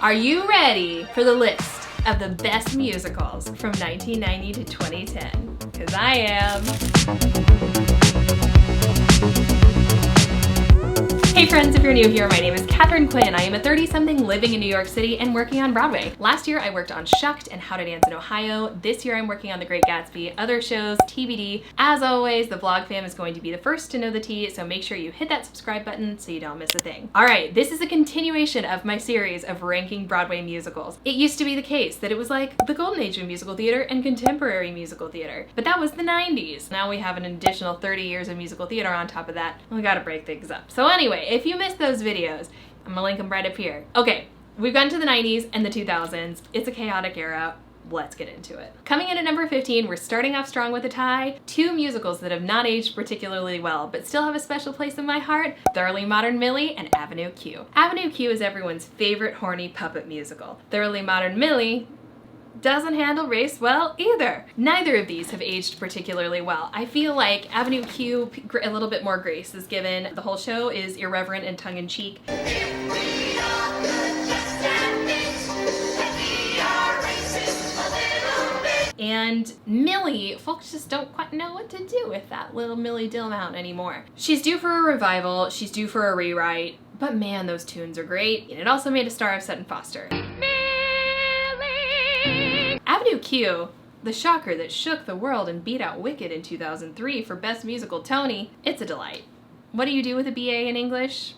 Are you ready for the list of the best musicals from 1990 to 2010? Because I am. Hey friends, if you're new here, my name is Katharine Quinn. I am a 30-something living in New York City and working on Broadway. Last year I worked on Shucked and How to Dance in Ohio. This year I'm working on The Great Gatsby, other shows, TBD. As always, the vlog fam is going to be the first to know the tea, so make sure you hit that subscribe button so you don't miss a thing. Alright, this is a continuation of my series of ranking Broadway musicals. It used to be the case that it was like the golden age of musical theater and contemporary musical theater, but that was the 90s. Now we have an additional 30 years of musical theater on top of that. We gotta break things up. So anyway, if you missed those videos, I'm gonna link them right up here. Okay, we've gone to the 90s and the 2000s. It's a chaotic era. Let's get into it. Coming in at number 15, we're starting off strong with a tie. Two musicals that have not aged particularly well, but still have a special place in my heart: Thoroughly Modern Millie and Avenue Q. Avenue Q is everyone's favorite horny puppet musical. Thoroughly Modern Millie doesn't handle race well either. Neither of these have aged particularly well. I feel like Avenue Q, a little bit more grace is given. The whole show is irreverent and tongue-in-cheek. And Millie, folks just don't quite know what to do with that little Millie Dillmount anymore. She's due for a revival, she's due for a rewrite, but man, those tunes are great. And it also made a star of Sutton Foster. Avenue Q, the shocker that shook the world and beat out Wicked in 2003 for Best Musical Tony, it's a delight. What do you do with a BA in English?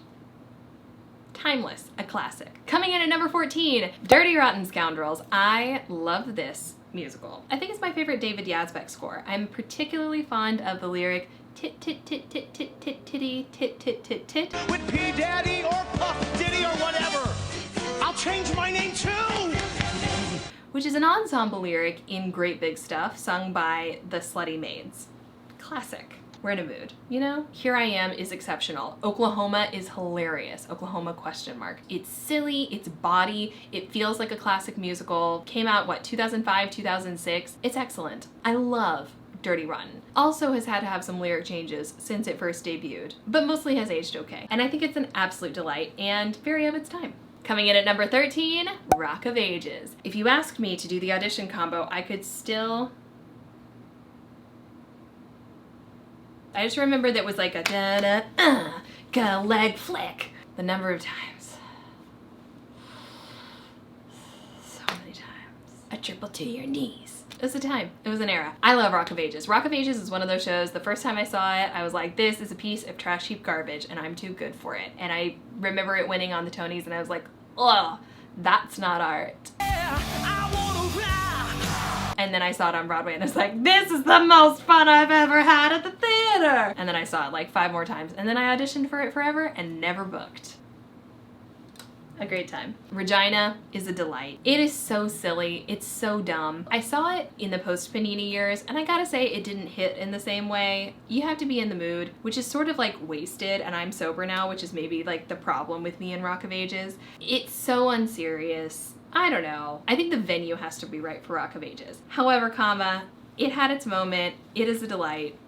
Timeless, a classic. Coming in at number 14, Dirty Rotten Scoundrels. I love this musical. I think it's my favorite David Yazbek score. I'm particularly fond of the lyric tit tit tit tit tit tit titty tit tit tit tit. With P Daddy or Puff Diddy or whatever, I'll change my name too! Which is an ensemble lyric in Great Big Stuff sung by the Slutty Maids. Classic. We're in a mood, you know? Here I Am is exceptional. Oklahoma is hilarious. Oklahoma ? It's silly, it's bawdy, it feels like a classic musical. Came out, what, 2005, 2006? It's excellent. I love Dirty Rotten. Also has had to have some lyric changes since it first debuted, but mostly has aged okay. And I think it's an absolute delight and very of its time. Coming in at number 13, Rock of Ages. If you asked me to do the audition combo, I could still... I just remember that was like a da-da, got a leg flick. The number of times. So many times. A triple to your knees. It was a time. It was an era. I love Rock of Ages. Rock of Ages is one of those shows, the first time I saw it, I was like, this is a piece of trash heap garbage and I'm too good for it. And I remember it winning on the Tonys and I was like, oh, that's not art. And then I saw it on Broadway and I was like, this is the most fun I've ever had at the theater. And then I saw it like 5 more times and then I auditioned for it forever and never booked. A great time. Regina is a delight. It is so silly. It's so dumb. I saw it in the post-Panini years, and I gotta say it didn't hit in the same way. You have to be in the mood, which is sort of like wasted, and I'm sober now, which is maybe like the problem with me in Rock of Ages. It's so unserious. I don't know. I think the venue has to be right for Rock of Ages. However, it had its moment. It is a delight.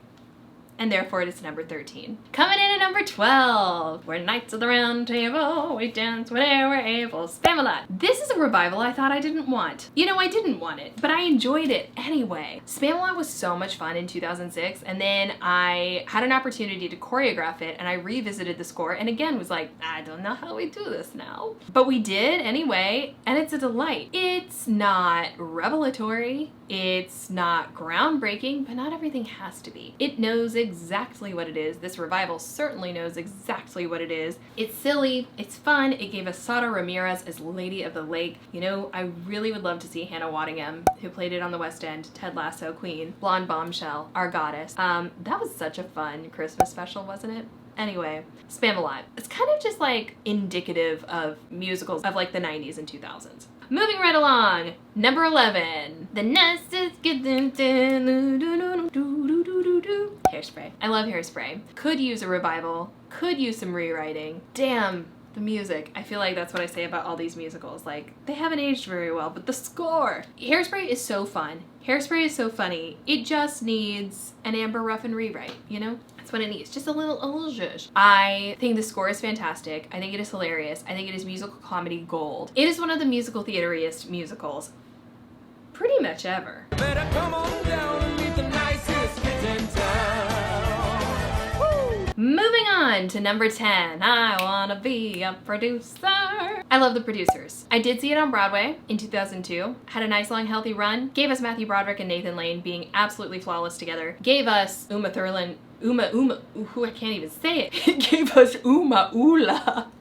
And therefore it is number 13. Coming in at number 12, we're Knights of the Round Table, we dance whenever we're able. Spamalot. This is a revival I thought I didn't want. You know, I didn't want it, but I enjoyed it anyway. Spamalot was so much fun in 2006, and then I had an opportunity to choreograph it, and I revisited the score, and again was like, I don't know how we do this now. But we did anyway, and it's a delight. It's not revelatory, it's not groundbreaking, but not everything has to be. It knows exactly what it is. This revival certainly knows exactly what it is. It's silly, it's fun, it gave us Sara Ramirez as Lady of the Lake. You know, I really would love to see Hannah Waddingham, who played it on the West End, Ted Lasso Queen, Blonde Bombshell, our goddess. That was such a fun Christmas special, wasn't it? Anyway, Spamalot. It's kind of just like indicative of musicals of like the 90s and 2000s. Moving right along, number 11. The nicest get them Hairspray. I love Hairspray. Could use a revival, could use some rewriting. Damn, the music. I feel like that's what I say about all these musicals. Like, they haven't aged very well, but the score. Hairspray is so fun. Hairspray is so funny. It just needs an Amber Ruffin rewrite, you know? That's what it needs. Just a little zhuzh. I think the score is fantastic. I think it is hilarious. I think it is musical comedy gold. It is one of the musical theateriest musicals pretty much ever. Better come on down and meet the nicest kids in town. Woo! Moving on to number 10. I wanna be a producer. I love The Producers. I did see it on Broadway in 2002. Had a nice long healthy run. Gave us Matthew Broderick and Nathan Lane being absolutely flawless together. Gave us Uma Thurman, I can't even say it. It gave us Uma Ula.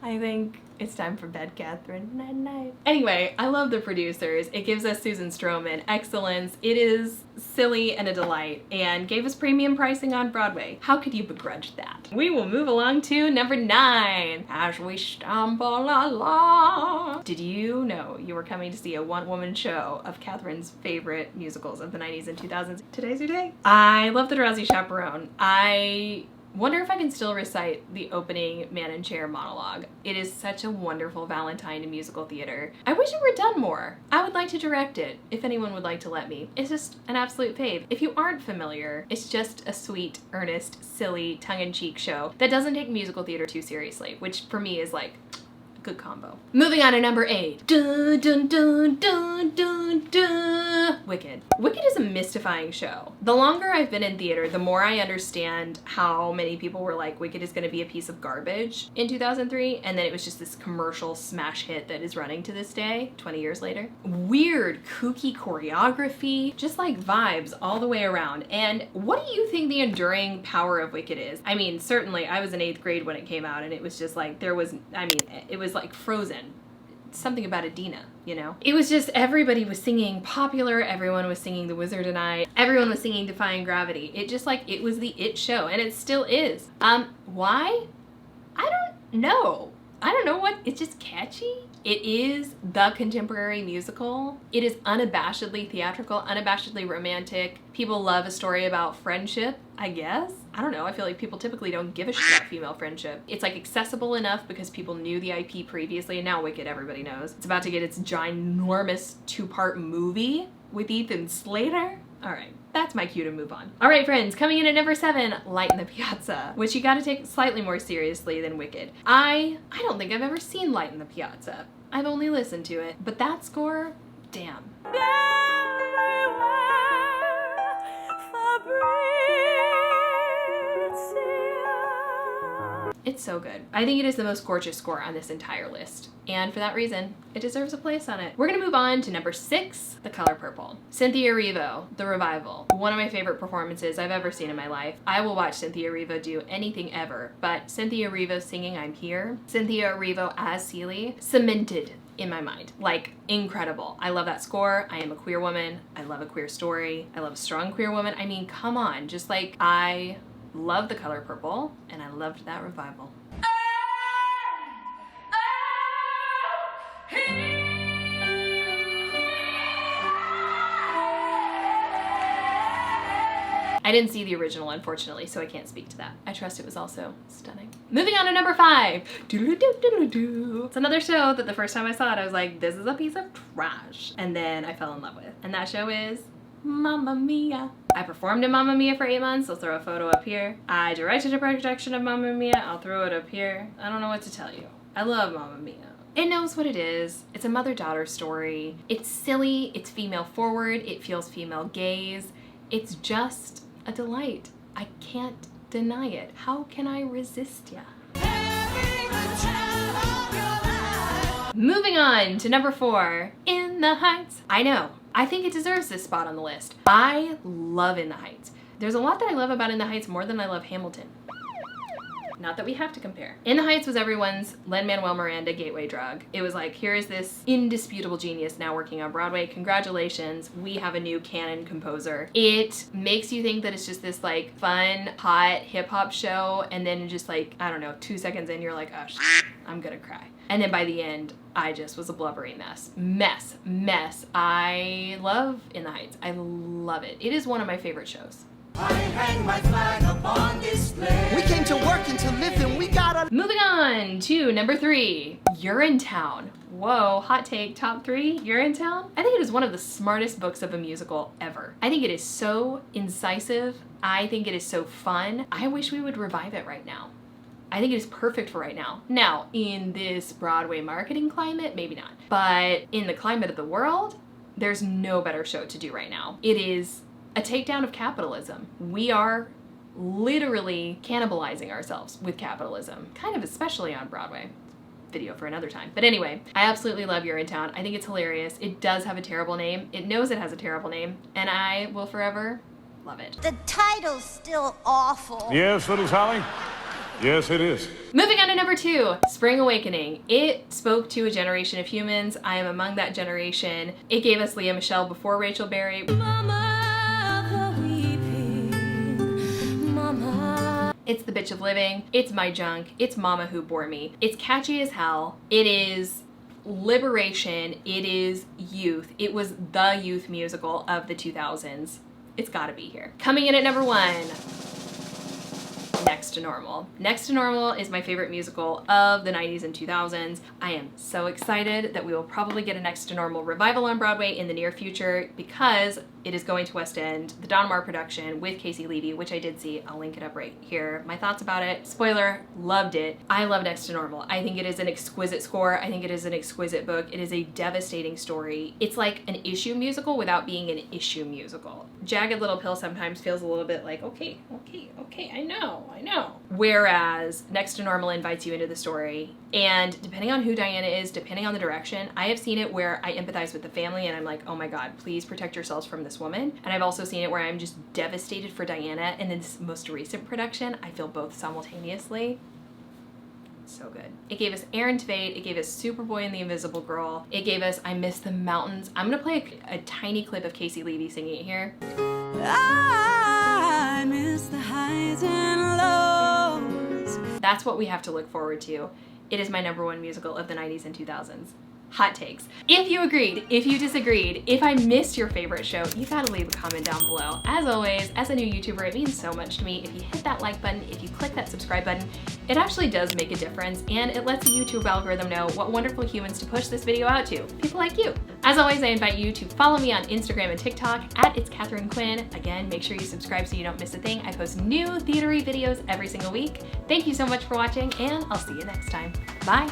I think it's time for bed, Katharine. Night night. Anyway, I love The Producers. It gives us Susan Stroman excellence. It is silly and a delight, and gave us premium pricing on Broadway. How could you begrudge that? We will move along to number 9. As we stumble along. Did you know you were coming to see a one-woman show of Katharine's favorite musicals of the 90s and 2000s? Today's your day. I love The Drowsy Chaperone. I wonder if I can still recite the opening Man in Chair monologue. It is such a wonderful Valentine to musical theater. I wish it were done more. I would like to direct it, if anyone would like to let me. It's just an absolute fave. If you aren't familiar, it's just a sweet, earnest, silly, tongue-in-cheek show that doesn't take musical theater too seriously, which for me is like good combo. Moving on to number 8. Dun, dun, dun, dun, dun, dun. Wicked. Wicked is a mystifying show. The longer I've been in theater, the more I understand how many people were like, Wicked is gonna be a piece of garbage in 2003, and then it was just this commercial smash hit that is running to this day, 20 years later. Weird, kooky choreography, just like vibes all the way around. And what do you think the enduring power of Wicked is? I mean, certainly I was in 8th grade when it came out, and it was just like, it was like Frozen. Something about Adina, you know? It was just, everybody was singing Popular, everyone was singing The Wizard and I, everyone was singing Defying Gravity. It just like, it was the it show, and it still is. Why? I don't know. I don't know what, it's just catchy. It is the contemporary musical. It is unabashedly theatrical, unabashedly romantic. People love a story about friendship, I guess. I don't know, I feel like people typically don't give a shit about female friendship. It's like accessible enough because people knew the IP previously, and now Wicked everybody knows. It's about to get its ginormous 2-part movie with Ethan Slater. All right, that's my cue to move on. All right, friends, coming in at number 7, Light in the Piazza, which you gotta take slightly more seriously than Wicked. I don't think I've ever seen Light in the Piazza. I've only listened to it, but that score, damn. It's so good. I think it is the most gorgeous score on this entire list. And for that reason, it deserves a place on it. We're gonna move on to number 6, The Color Purple. Cynthia Erivo, The Revival. One of my favorite performances I've ever seen in my life. I will watch Cynthia Erivo do anything ever, but Cynthia Erivo singing I'm Here, Cynthia Erivo as Celie, cemented in my mind. Like, incredible. I love that score. I am a queer woman. I love a queer story. I love a strong queer woman. I mean, come on. Just like, I love The Color Purple, and I loved that revival. I didn't see the original, unfortunately, so I can't speak to that. I trust it was also stunning. Moving on to number 5. It's another show that the first time I saw it, I was like, this is a piece of trash. And then I fell in love with. And that show is Mamma Mia. I performed in Mamma Mia for 8 months. I'll throw a photo up here. I directed a production of Mamma Mia. I'll throw it up here. I don't know what to tell you. I love Mamma Mia. It knows what it is. It's a mother-daughter story. It's silly. It's female forward. It feels female gaze. It's just a delight. I can't deny it. How can I resist ya? Moving on to number 4, In the Heights. I know, I think it deserves this spot on the list. I love In the Heights. There's a lot that I love about In the Heights more than I love Hamilton. Not that we have to compare. In the Heights was everyone's Lin-Manuel Miranda gateway drug. It was like, here is this indisputable genius now working on Broadway. Congratulations, we have a new canon composer. It makes you think that it's just this like fun, hot hip-hop show, and then just like, I don't know, 2 seconds in, you're like, oh shit, I'm gonna cry. And then by the end, I just was a blubbery mess. Mess. I love In the Heights. I love it. It is one of my favorite shows. I hang my flag upon display. We came to work and to live, and we gotta. Moving on to number 3, Urinetown. Whoa, hot take, top 3, Urinetown? I think it is one of the smartest books of a musical ever. I think it is so incisive. I think it is so fun. I wish we would revive it right now. I think it is perfect for right now. Now, in this Broadway marketing climate, maybe not. But in the climate of the world, there's no better show to do right now. It is a takedown of capitalism. We are literally cannibalizing ourselves with capitalism, kind of especially on Broadway. Video for another time. But anyway, I absolutely love You're in Town. I think it's hilarious. It does have a terrible name. It knows it has a terrible name, and I will forever love it. The title's still awful. Yes, little Sally? Yes, it is. Moving on to number 2, Spring Awakening. It spoke to a generation of humans. I am among that generation. It gave us Leah Michele before Rachel Berry. Mama, the weeping, Mama. It's The Bitch of Living. It's My Junk. It's Mama Who Bore Me. It's catchy as hell. It is liberation. It is youth. It was the youth musical of the 2000s. It's gotta be here. Coming in at number 1. Next to Normal. Next to Normal is my favorite musical of the 90s and 2000s. I am so excited that we will probably get a Next to Normal revival on Broadway in the near future because it is going to West End, the Don Mar production with Casey Levy, which I did see. I'll link it up right here. My thoughts about it. Spoiler, loved it. I love Next to Normal. I think it is an exquisite score. I think it is an exquisite book. It is a devastating story. It's like an issue musical without being an issue musical. Jagged Little Pill sometimes feels a little bit like, okay, I know. Whereas Next to Normal invites you into the story, and depending on who Diana is, depending on the direction, I have seen it where I empathize with the family and I'm like, oh my God, please protect yourselves from this woman. And I've also seen it where I'm just devastated for Diana, and in this most recent production, I feel both simultaneously. So good. It gave us Aaron Tveit, it gave us Superboy and the Invisible Girl, it gave us I Miss the Mountains. I'm gonna play a tiny clip of Casey Levy singing it here. I miss the highs and lows. That's what we have to look forward to. It is my number 1 musical of the 90s and 2000s. Hot takes. If you agreed, if you disagreed, if I missed your favorite show, you gotta leave a comment down below. As always, as a new YouTuber, it means so much to me. If you hit that like button, if you click that subscribe button, it actually does make a difference, and it lets the YouTube algorithm know what wonderful humans to push this video out to. People like you. As always, I invite you to follow me on Instagram and TikTok at It's Katharine Quinn. Again, make sure you subscribe so you don't miss a thing. I post new theatery videos every single week. Thank you so much for watching, and I'll see you next time. Bye.